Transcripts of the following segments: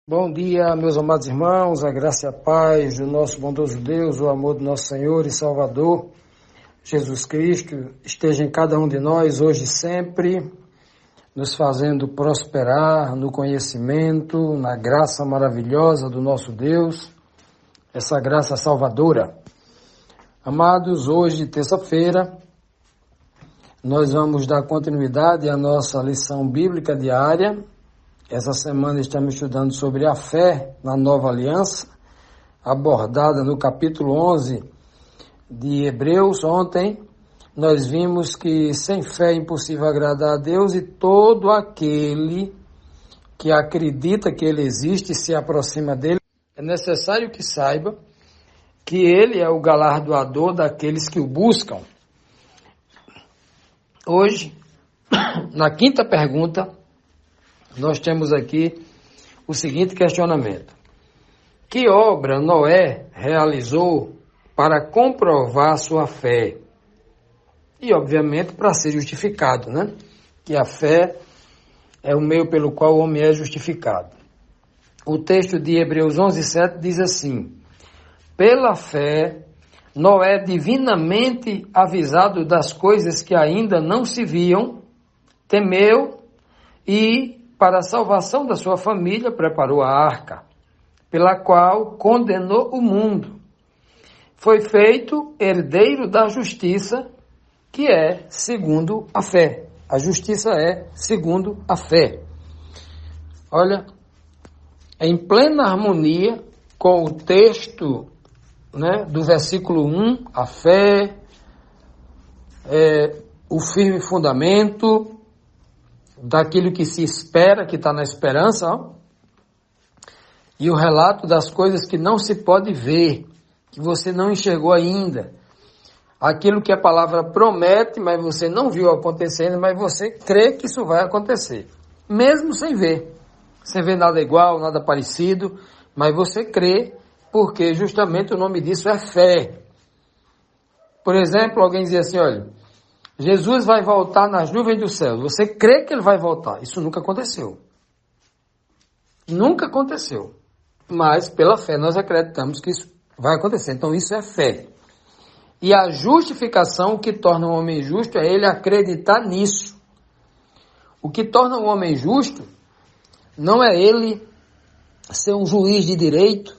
Bom dia, meus amados irmãos, a graça e a paz do nosso bondoso Deus, o amor do nosso Senhor e Salvador, Jesus Cristo, esteja em cada um de nós, hoje e sempre, nos fazendo prosperar no conhecimento, na graça maravilhosa do nosso Deus, essa graça salvadora. Amados, hoje, terça-feira, nós vamos dar continuidade à nossa lição bíblica diária. Essa semana estamos estudando sobre a fé na nova aliança, abordada no capítulo 11 de Hebreus. Ontem nós vimos que sem fé é impossível agradar a Deus e todo aquele que acredita que Ele existe e se aproxima dele, é necessário que saiba que Ele é o galardoador daqueles que o buscam. Hoje, na quinta pergunta, nós temos aqui o seguinte questionamento: que obra Noé realizou para comprovar sua fé? E, obviamente, para ser justificado, né? Que a fé é o meio pelo qual o homem é justificado. O texto de Hebreus 11:7 diz assim: pela fé, Noé, divinamente avisado das coisas que ainda não se viam, temeu e, para a salvação da sua família, preparou a arca, pela qual condenou o mundo. Foi feito herdeiro da justiça, que é segundo a fé. A justiça é segundo a fé. Olha, em plena harmonia com o texto, né, do versículo 1, a fé é o firme fundamento daquilo que se espera, que está na esperança, ó, e o relato das coisas que não se pode ver, que você não enxergou ainda, aquilo que a palavra promete, mas você não viu acontecendo, mas você crê que isso vai acontecer, mesmo sem ver nada igual, nada parecido, mas você crê, porque justamente o nome disso é fé. Por exemplo, alguém dizia assim: olha, Jesus vai voltar nas nuvens do céu. Você crê que ele vai voltar? Isso nunca aconteceu. Nunca aconteceu. Mas, pela fé, nós acreditamos que isso vai acontecer. Então, isso é fé. E a justificação, o que torna o homem justo, é ele acreditar nisso. O que torna o homem justo não é ele ser um juiz de direito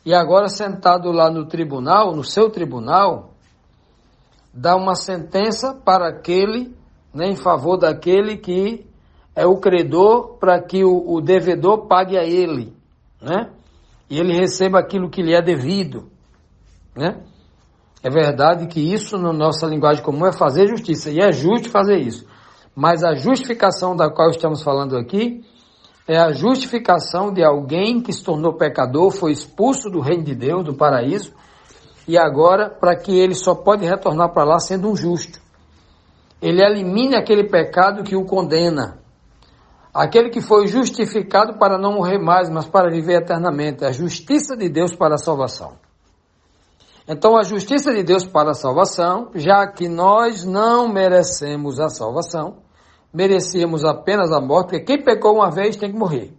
e agora sentado lá no tribunal, no seu tribunal, dá uma sentença para aquele, né, em favor daquele que é o credor, para que o devedor pague a ele, né? E ele receba aquilo que lhe é devido, né? É verdade que isso, na nossa linguagem comum, é fazer justiça, e é justo fazer isso. Mas a justificação da qual estamos falando aqui é a justificação de alguém que se tornou pecador, foi expulso do reino de Deus, do paraíso, e agora, para que ele só pode retornar para lá sendo um justo. Ele elimine aquele pecado que o condena. Aquele que foi justificado para não morrer mais, mas para viver eternamente. A justiça de Deus para a salvação. Então, a justiça de Deus para a salvação, já que nós não merecemos a salvação, merecíamos apenas a morte, porque quem pecou uma vez tem que morrer.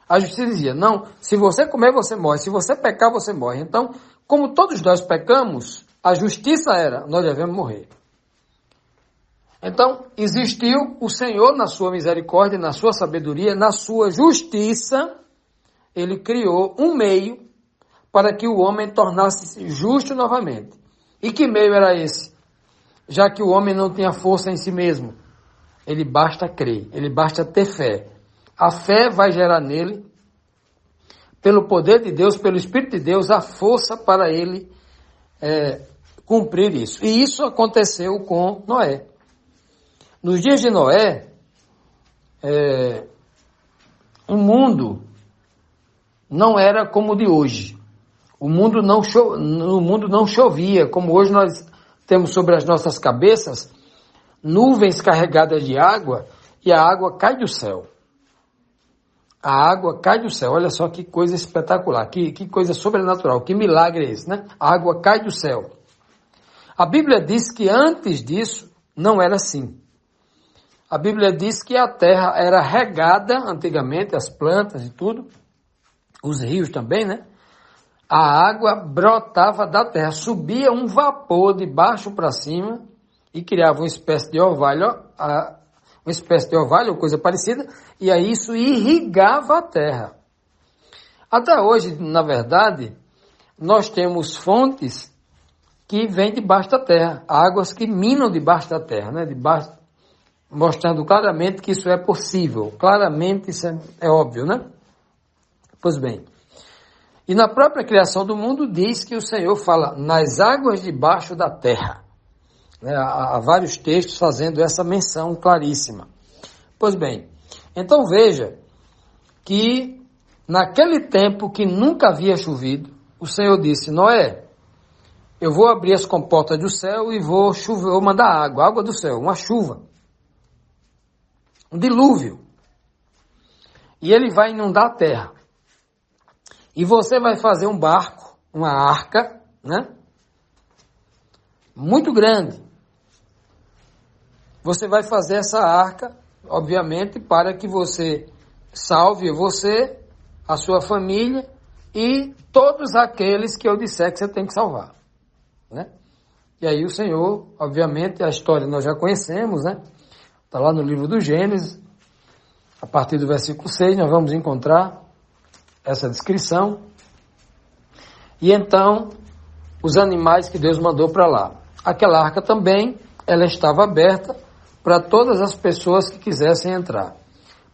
A justiça dizia: não, se você comer, você morre. Se você pecar, você morre. Então, como todos nós pecamos, A justiça era, nós devemos morrer. Então, existiu o Senhor na sua misericórdia, na sua sabedoria, na sua justiça, ele criou um meio para que o homem tornasse-se justo novamente. E que meio era esse? Já que o homem não tinha força em si mesmo, ele basta crer, ele basta ter fé. A fé vai gerar nele, pelo poder de Deus, pelo Espírito de Deus, a força para ele cumprir isso. E isso aconteceu com Noé. Nos dias de Noé, o mundo não era como o de hoje. O mundo não chovia, como hoje nós temos sobre as nossas cabeças nuvens carregadas de água e a água cai do céu. A água cai do céu. Olha só que coisa espetacular, que coisa sobrenatural, que milagre é esse, né? A água cai do céu. A Bíblia diz que antes disso não era assim. A Bíblia diz que a terra era regada antigamente, as plantas e tudo, os rios também, né? A água brotava da terra, subia um vapor de baixo para cima e criava uma espécie de orvalho, ou coisa parecida, e aí isso irrigava a terra. Até hoje, na verdade, nós temos fontes que vêm debaixo da terra, águas que minam debaixo da terra, né? Mostrando claramente que isso é possível. Claramente isso é óbvio, né? Pois bem. E na própria criação do mundo diz que o Senhor fala nas águas debaixo da terra. Há vários textos fazendo essa menção claríssima. Pois bem, então veja que naquele tempo que nunca havia chovido, o Senhor disse, Noé, eu vou abrir as comportas do céu e vou mandar água do céu, uma chuva. Um dilúvio. E ele vai inundar a terra. E você vai fazer um barco, uma arca, né? Muito grande. Você vai fazer essa arca, obviamente, para que você salve você, a sua família e todos aqueles que eu disser que você tem que salvar, né? E aí o Senhor, obviamente, a história nós já conhecemos, né? Está lá no livro do Gênesis, a partir do versículo 6, nós vamos encontrar essa descrição. E então, os animais que Deus mandou para lá. Aquela arca também, ela estava aberta para todas as pessoas que quisessem entrar.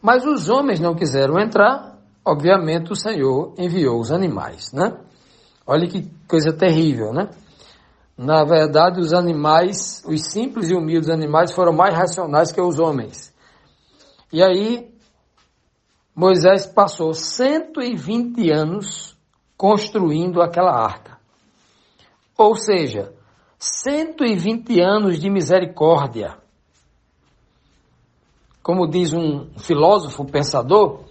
Mas os homens não quiseram entrar, obviamente o Senhor enviou os animais, né? Olha que coisa terrível, né? Na verdade, os animais, os simples e humildes animais foram mais racionais que os homens. E aí, Moisés passou 120 anos construindo aquela arca. Ou seja, 120 anos de misericórdia. Como diz um filósofo, um pensador,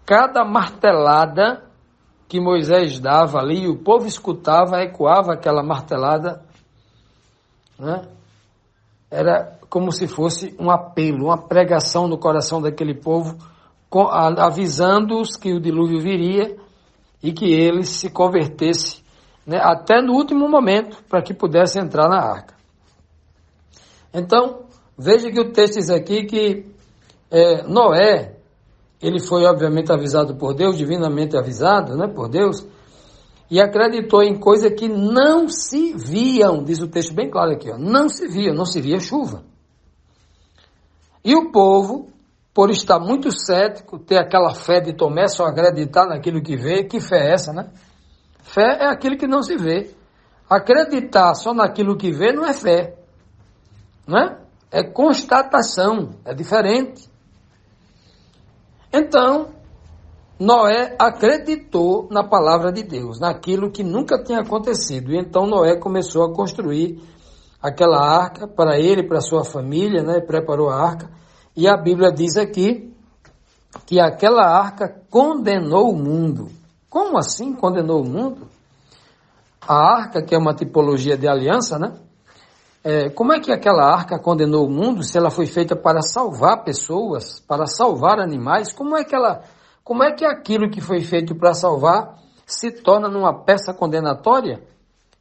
cada martelada que Moisés dava ali, e o povo escutava, ecoava aquela martelada, né? Era como se fosse um apelo, uma pregação no coração daquele povo, avisando-os que o dilúvio viria e que eles se convertessem, né, até no último momento, para que pudessem entrar na arca. Então, veja que o texto diz aqui que Noé, ele foi obviamente avisado por Deus, divinamente avisado, né, por Deus, e acreditou em coisas que não se viam, diz o texto bem claro aqui, não se via chuva. E o povo, por estar muito cético, ter aquela fé de Tomé, só acreditar naquilo que vê, que fé é essa, né? Fé é aquilo que não se vê. Acreditar só naquilo que vê não é fé, né? É constatação, é diferente. Então, Noé acreditou na palavra de Deus, naquilo que nunca tinha acontecido. E então Noé começou a construir aquela arca para ele, para sua família, né? Preparou a arca. E a Bíblia diz aqui que aquela arca condenou o mundo. Como assim condenou o mundo? A arca, que é uma tipologia de aliança, né? Como é que aquela arca condenou o mundo se ela foi feita para salvar pessoas, para salvar animais? Como é que aquilo que foi feito para salvar se torna numa peça condenatória?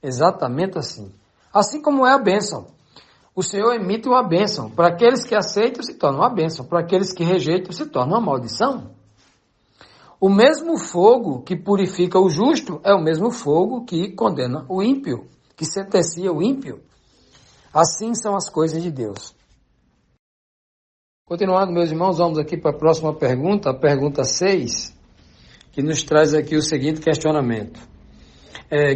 Exatamente assim. Assim como é a bênção. O Senhor emite uma bênção. Para aqueles que aceitam, se torna uma bênção. Para aqueles que rejeitam, se torna uma maldição. O mesmo fogo que purifica o justo é o mesmo fogo que condena o ímpio, que sentencia o ímpio. Assim são as coisas de Deus. Continuando, meus irmãos, vamos aqui para a próxima pergunta, a pergunta 6, que nos traz aqui o seguinte questionamento.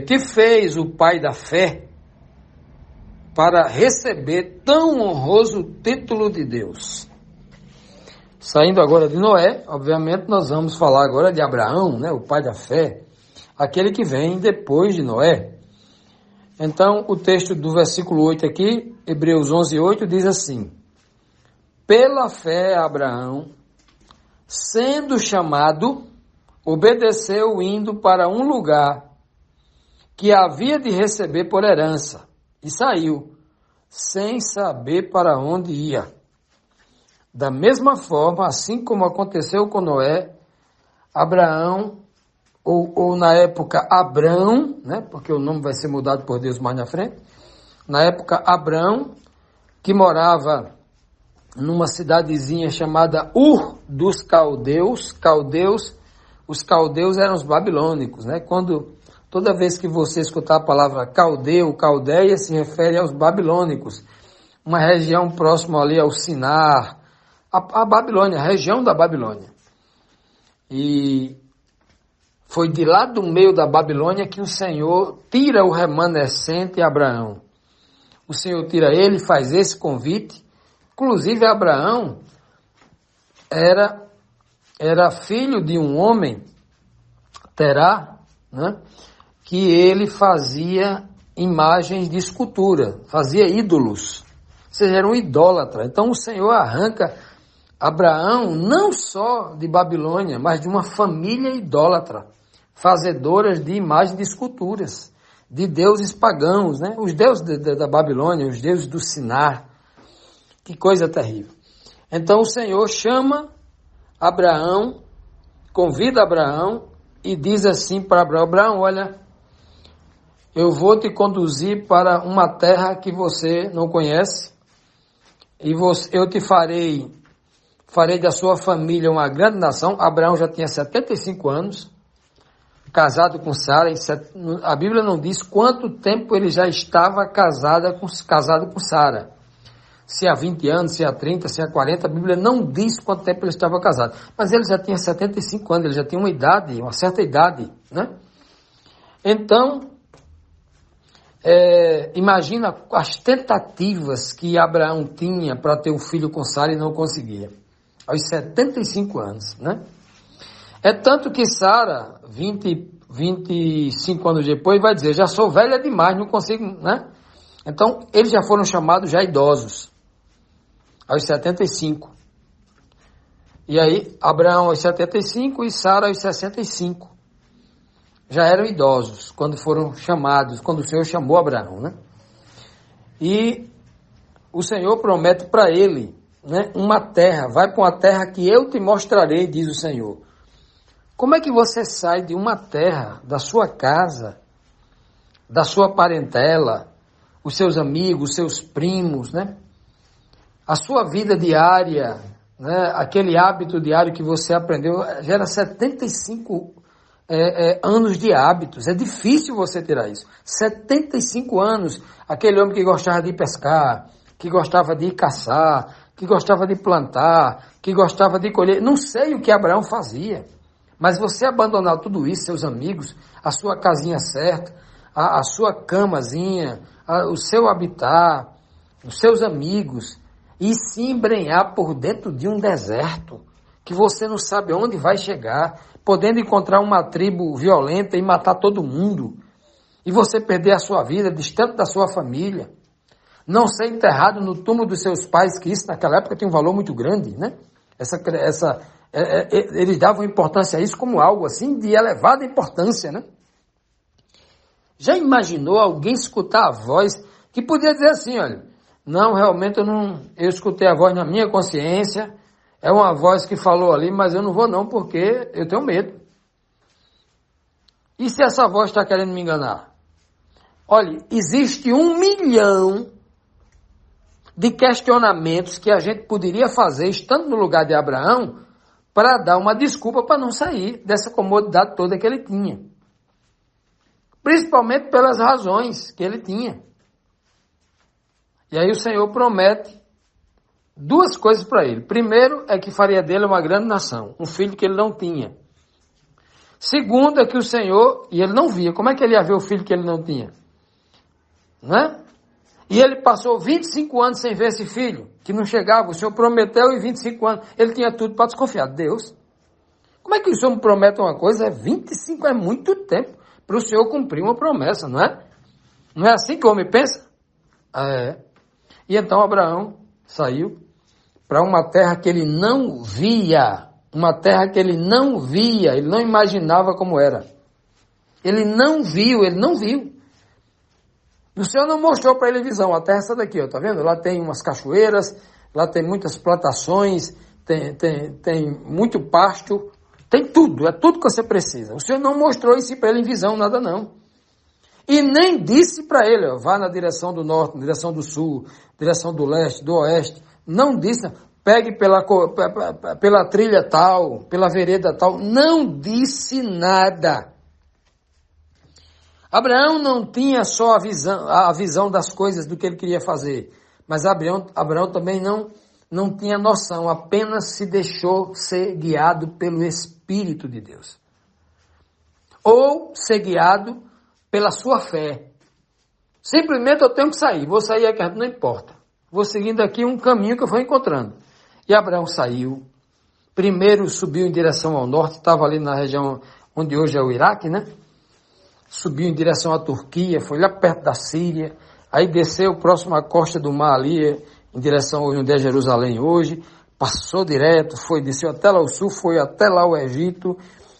Que fez o pai da fé para receber tão honroso título de Deus? Saindo agora de Noé, obviamente nós vamos falar agora de Abraão, né, o pai da fé, aquele que vem depois de Noé. Então, o texto do versículo 8 aqui, Hebreus 11:8, diz assim: pela fé Abraão, sendo chamado, obedeceu indo para um lugar que havia de receber por herança, e saiu, sem saber para onde ia. Da mesma forma, assim como aconteceu com Noé, Abraão, ou na época Abrão, né, porque o nome vai ser mudado por Deus mais na frente, na época Abrão, que morava numa cidadezinha chamada Ur dos Caldeus. Os caldeus eram os babilônicos, né? Toda vez que você escutar a palavra caldeu, caldeia, se refere aos babilônicos, uma região próxima ali ao Sinar, a Babilônia, a região da Babilônia. E foi de lá do meio da Babilônia que o Senhor tira o remanescente Abraão. O Senhor tira ele, faz esse convite. Inclusive Abraão era filho de um homem, Terá, né, que ele fazia imagens de escultura, fazia ídolos, ou seja, era um idólatra. Então o Senhor arranca Abraão não só de Babilônia, mas de uma família idólatra, fazedoras de imagens de esculturas, de deuses pagãos, né? Os deuses da Babilônia, os deuses do Sinar. Que coisa terrível. Então o Senhor chama Abraão, convida Abraão e diz assim para Abraão: Abraão, olha, eu vou te conduzir para uma terra que você não conhece e eu te farei da sua família uma grande nação. Abraão já tinha 75 anos, casado com Sara. A Bíblia não diz quanto tempo ele já estava casado com Sara. Se há 20 anos, se há 30, se há 40, a Bíblia não diz quanto tempo ele estava casado. Mas ele já tinha 75 anos, ele já tinha uma certa idade, né? Então, imagina as tentativas que Abraão tinha para ter um filho com Sara e não conseguia. Aos 75 anos, né? É tanto que Sara, 25 anos depois, vai dizer: já sou velha demais, não consigo, né? Então, eles já foram chamados já idosos, aos 75. E aí, Abraão aos 75 e Sara aos 65. Já eram idosos quando foram chamados, quando o Senhor chamou Abraão, né? E o Senhor promete para ele, né, uma terra. Vai para uma terra que eu te mostrarei, diz o Senhor. Como é que você sai de uma terra, da sua casa, da sua parentela, os seus amigos, os seus primos, né? A sua vida diária, né? Aquele hábito diário que você aprendeu, gera 75 anos de hábitos. É difícil você tirar isso. 75 anos, aquele homem que gostava de pescar, que gostava de caçar, que gostava de plantar, que gostava de colher. Não sei o que Abraão fazia, mas você abandonar tudo isso, seus amigos, a sua casinha certa, a sua camazinha, o seu habitat, os seus amigos, e se embrenhar por dentro de um deserto, que você não sabe onde vai chegar, podendo encontrar uma tribo violenta e matar todo mundo, e você perder a sua vida distante da sua família, não ser enterrado no túmulo dos seus pais, que isso naquela época tem um valor muito grande, né? Eles davam importância a isso como algo assim de elevada importância, né? Já imaginou alguém escutar a voz que podia dizer assim: olha, não, realmente eu escutei a voz na minha consciência, é uma voz que falou ali, mas eu não vou não, porque eu tenho medo. E se essa voz está querendo me enganar? Olha, existe 1 milhão de questionamentos que a gente poderia fazer, estando no lugar de Abraão, para dar uma desculpa para não sair dessa comodidade toda que ele tinha. Principalmente pelas razões que ele tinha. E aí o Senhor promete 2 coisas para ele. Primeiro é que faria dele uma grande nação, um filho que ele não tinha. Segundo é que o Senhor, e ele não via, como é que ele ia ver o filho que ele não tinha? Né? E ele passou 25 anos sem ver esse filho, que não chegava, o Senhor prometeu e 25 anos, ele tinha tudo para desconfiar de Deus. Como é que o Senhor me promete uma coisa? 25 é muito tempo para o Senhor cumprir uma promessa, não é? Não é assim que o homem pensa? É. E então Abraão saiu para uma terra que ele não via, ele não imaginava como era. Ele não viu. O Senhor não mostrou para ele visão. A terra é essa daqui, ó, tá vendo? Lá tem umas cachoeiras, lá tem muitas plantações, tem muito pasto, tem tudo, é tudo que você precisa. O Senhor não mostrou isso para ele em visão, nada não. E nem disse para ele, ó, vá na direção do norte, na direção do sul, direção do leste, do oeste. Não disse, pegue pela trilha tal, pela vereda tal. Não disse nada. Abraão não tinha só a visão das coisas do que ele queria fazer, mas Abraão também não tinha noção, apenas se deixou ser guiado pelo Espírito de Deus. Ou ser guiado pela sua fé. Simplesmente eu tenho que sair, vou sair aqui, não importa. Vou seguindo aqui um caminho que eu vou encontrando. E Abraão saiu, primeiro subiu em direção ao norte, estava ali na região onde hoje é o Iraque, né? Subiu em direção à Turquia, foi lá perto da Síria, aí desceu próximo à costa do mar ali, em direção onde é Jerusalém hoje, passou direto, desceu até lá ao sul, foi até lá ao Egito,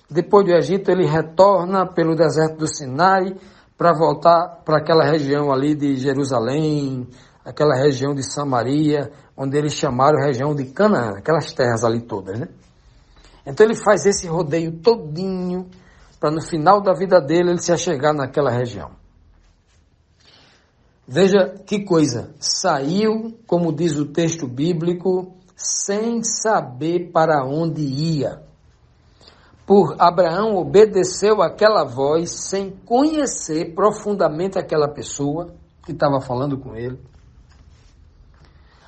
depois do Egito ele retorna pelo deserto do Sinai, para voltar para aquela região ali de Jerusalém, aquela região de Samaria, onde eles chamaram região de Canaã, aquelas terras ali todas, né? Então ele faz esse rodeio todinho, para no final da vida dele ele se achegar naquela região. Veja que coisa, saiu, como diz o texto bíblico, sem saber para onde ia. Por Abraão obedeceu àquela voz sem conhecer profundamente aquela pessoa que estava falando com ele.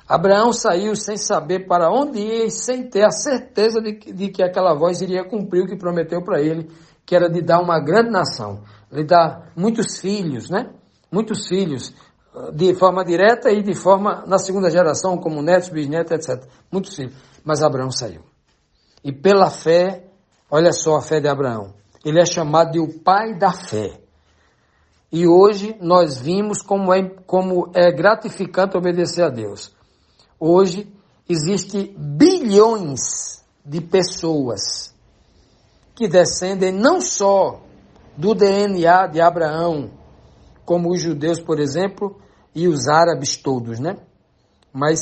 Abraão saiu sem saber para onde ia e sem ter a certeza de que aquela voz iria cumprir o que prometeu para ele, que era de dar uma grande nação, lhe dar muitos filhos, né? Muitos filhos, de forma direta e de forma na segunda geração, como netos, bisnetos, etc. Muitos filhos. Mas Abraão saiu. E pela fé, olha só a fé de Abraão. Ele é chamado de o pai da fé. E hoje nós vimos como é gratificante obedecer a Deus. Hoje existem bilhões de pessoas que descendem não só do DNA de Abraão, como os judeus, por exemplo, e os árabes todos, né? Mas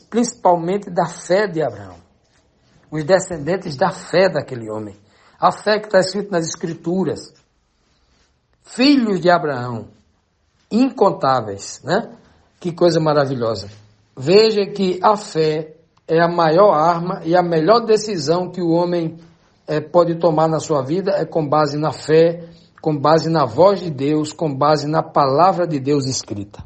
principalmente da fé de Abraão. Os descendentes da fé daquele homem. A fé que está escrita nas Escrituras. Filhos de Abraão, incontáveis, né? Que coisa maravilhosa. Veja que a fé é a maior arma e a melhor decisão que o homem pode tomar na sua vida é com base na fé, com base na voz de Deus, com base na palavra de Deus escrita.